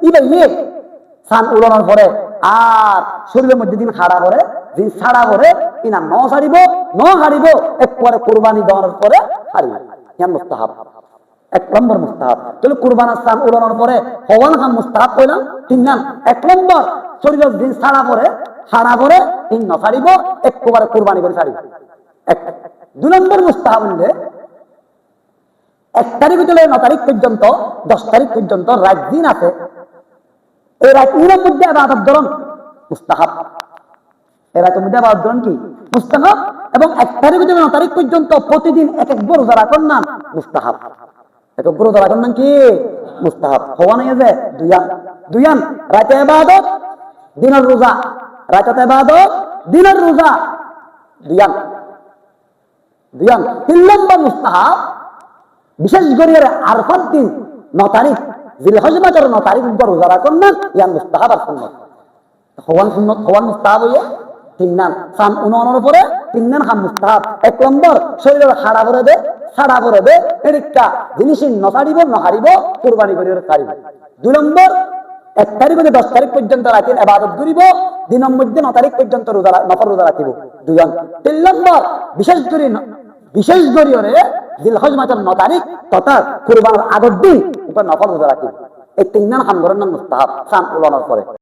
ইয়ে সান উড়ানোর পরে আর শরীরের মধ্যে দিন খাড়া করে দিন ছাড়া করে কিনা ছাড়িব হারিব একবারে কোরবানি দেওয়ার পরে হারিব। ইয়ান মুস্তাহাব, 1 নম্বর মুস্তাহাব। তাহলে কুরবানের স্থান উড়ানোর পরে হওয়ান খান মুস্তাহাব কইলাম 3 নাম। 1 নম্বর শরীরের দিন ছাড়া করে হারা করে 3 ছাড়িব একবারে কোরবানি করে ছাড়িব। 2 নম্বর মুস্তাহাব হইলে 1 তারিখ থেকে 9 তারিখ পর্যন্ত 10 তারিখ পর্যন্ত রাত দিন আছে। এই রাত দিনের মধ্যে ইবাদত ধরন মুস্তাহাব। এই রাতের মধ্যে ইবাদত ধরন কি মুস্তাহাব। এবং 1 তারিখ থেকে 9 তারিখ পর্যন্ত প্রতিদিন এক রোজা রাখুন না মুস্তাহাব। এক রোজা রাখুন না কি মুস্তাহাব। হওয়া নাই যে দুইয়ান রাতে ইবাদত দিনের রোজা, রাতে ইবাদত দিনের রোজা দুইয়ান। 3 নম্বর মুস্তাহাব বিশেষ করে আরফার দিন 9 তারিখ জিলহজ মাসের 9 তারিখ রোজা রাখুন না ইয়ান মুস্তাহাব আর সুন্নাত। হওয়ান মুস্তাহাব হইয়া 3 নাম। সান উনানোর পরে 3 নাম খান মুস্তাহাব। 1 নম্বর শরীরের হাড়া ভরে দে ছাড়া ভরে দে এদিকটা জিনিস নসারিব নহারিব কোরবানি করে ছাড়িব। 2 নম্বর 1 তারিখ থেকে 10 তারিখ পর্যন্ত রাতের ইবাদত করিব, দিনের মধ্যে 9 তারিখ পর্যন্ত নফল রোজা রাখিব 2 জন। 3 নম্বর বিশেষ করে জিলহজ মাসের 9 তারিখ তথা কোরবানির আগের দিন নফল রোজা রাখিব। এই 3 নাম খান করার নাম মুস্তাহাব সান উলানোর পরে।